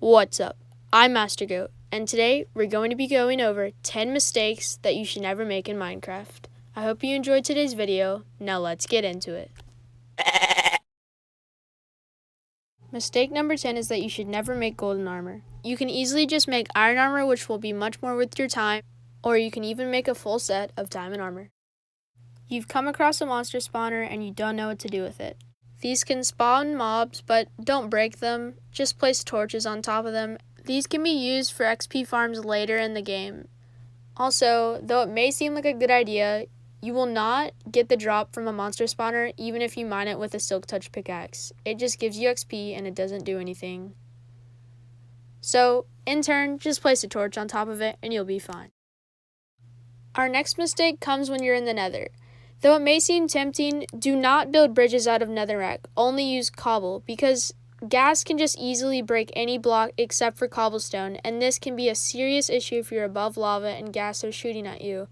What's up? I'm Master Goat, and today we're going to be going over 10 mistakes that you should never make in Minecraft. I hope you enjoyed today's video. Now let's get into it. Mistake number 10 is that you should never make golden armor. You can easily just make iron armor, which will be much more worth your time, or you can even make a full set of diamond armor. You've come across a monster spawner and you don't know what to do with it. These can spawn mobs, but don't break them. Just place torches on top of them. These can be used for XP farms later in the game. Also, though it may seem like a good idea, you will not get the drop from a monster spawner even if you mine it with a silk touch pickaxe. It just gives you XP and it doesn't do anything. So, in turn, just place a torch on top of it and you'll be fine. Our next mistake comes when you're in the nether. Though it may seem tempting, do not build bridges out of netherrack. Only use cobble, because gas can just easily break any block except for cobblestone, and this can be a serious issue if you're above lava and gas are shooting at you.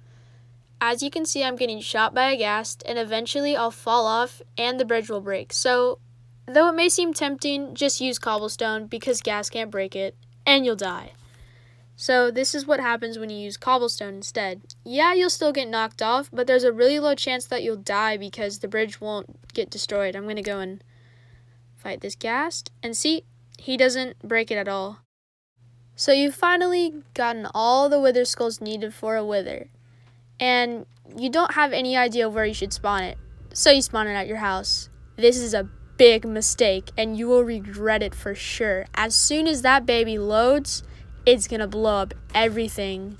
As you can see, I'm getting shot by a ghast, and eventually I'll fall off and the bridge will break. So, though it may seem tempting, just use cobblestone because gas can't break it, and you'll die. So this is what happens when you use cobblestone instead. Yeah, you'll still get knocked off, but there's a really low chance that you'll die because the bridge won't get destroyed. I'm going to go and fight this ghast, and see, he doesn't break it at all. So you've finally gotten all the wither skulls needed for a wither, and you don't have any idea where you should spawn it, so you spawn it at your house. This is a big mistake, and you will regret it for sure. As soon as that baby loads, it's gonna blow up everything.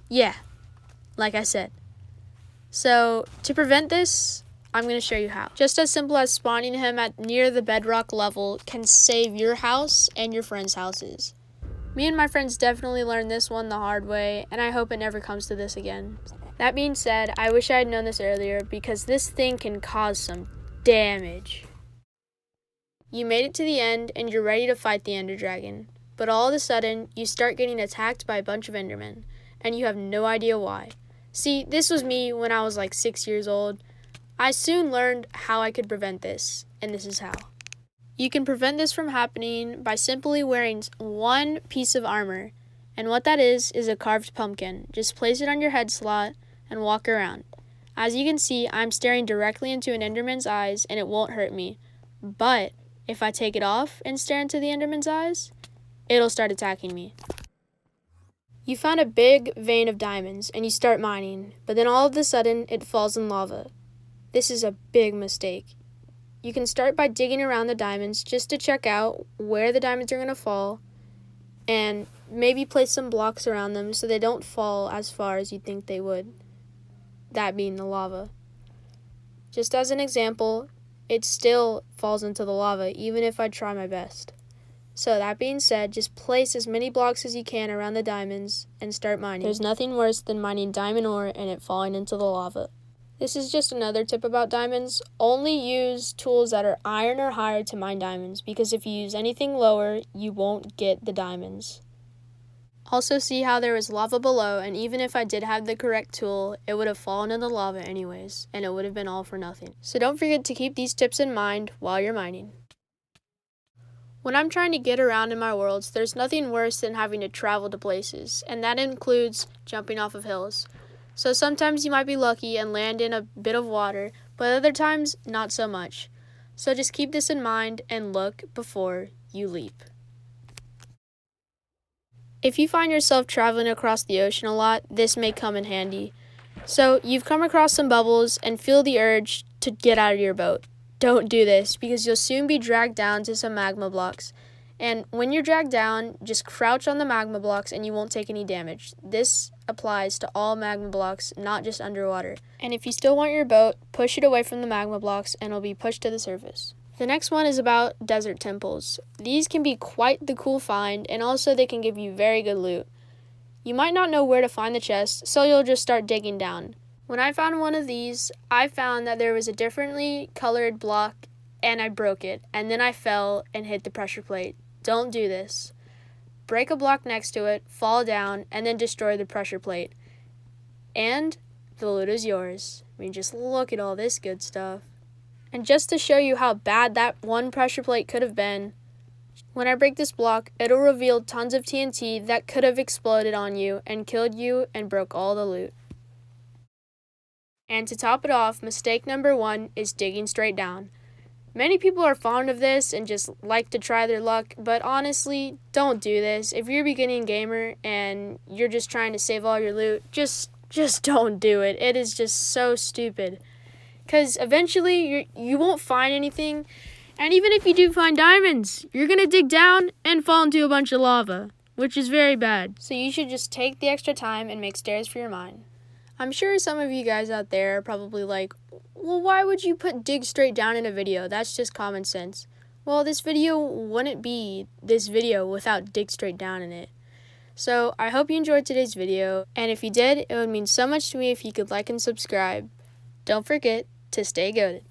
Yeah, like I said. So, to prevent this, I'm gonna show you how. Just as simple as spawning him at near the bedrock level can save your house and your friends' houses. Me and my friends definitely learned this one the hard way, and I hope it never comes to this again. That being said, I wish I had known this earlier because this thing can cause some damage. You made it to the end and you're ready to fight the Ender Dragon. But all of a sudden, you start getting attacked by a bunch of Endermen, and you have no idea why. See, this was me when I was like 6 years old. I soon learned how I could prevent this, and this is how. You can prevent this from happening by simply wearing one piece of armor, and what that is a carved pumpkin. Just place it on your head slot and walk around. As you can see, I'm staring directly into an Enderman's eyes, and it won't hurt me. But if I take it off and stare into the Enderman's eyes, it'll start attacking me. You found a big vein of diamonds and you start mining, but then all of a sudden it falls in lava. This is a big mistake. You can start by digging around the diamonds just to check out where the diamonds are going to fall and maybe place some blocks around them so they don't fall as far as you think they would. That being the lava. Just as an example, it still falls into the lava even if I try my best. So that being said, just place as many blocks as you can around the diamonds and start mining. There's nothing worse than mining diamond ore and it falling into the lava. This is just another tip about diamonds. Only use tools that are iron or higher to mine diamonds, because if you use anything lower, you won't get the diamonds. Also, see how there was lava below, and even if I did have the correct tool, it would have fallen in the lava anyways, and it would have been all for nothing. So don't forget to keep these tips in mind while you're mining. When I'm trying to get around in my worlds, there's nothing worse than having to travel to places, and that includes jumping off of hills. So sometimes you might be lucky and land in a bit of water, but other times, not so much. So just keep this in mind and look before you leap. If you find yourself traveling across the ocean a lot, this may come in handy. So you've come across some bubbles and feel the urge to get out of your boat. Don't do this because you'll soon be dragged down to some magma blocks. And when you're dragged down, just crouch on the magma blocks and you won't take any damage. This applies to all magma blocks, not just underwater. And if you still want your boat, push it away from the magma blocks and it'll be pushed to the surface. The next one is about desert temples. These can be quite the cool find, and also they can give you very good loot. You might not know where to find the chest, so you'll just start digging down. When I found one of these, I found that there was a differently colored block and I broke it, and then I fell and hit the pressure plate. Don't do this. Break a block next to it, fall down, and then destroy the pressure plate. And the loot is yours. I mean, just look at all this good stuff. And just to show you how bad that one pressure plate could have been, When I break this block, it'll reveal tons of TNT that could have exploded on you and killed you and broke all the loot. And to top it off, mistake number 1 is digging straight down. Many people are fond of this and just like to try their luck, but honestly, don't do this. If you're a beginning gamer and you're just trying to save all your loot, just don't do it. It is just so stupid. Because eventually you won't find anything, and even if you do find diamonds, you're going to dig down and fall into a bunch of lava, which is very bad. So you should just take the extra time and make stairs for your mine. I'm sure some of you guys out there are probably like, well, why would you put dig straight down in a video? That's just common sense. Well, this video wouldn't be this video without dig straight down in it. So I hope you enjoyed today's video, and if you did, it would mean so much to me if you could like and subscribe. Don't forget to stay goated.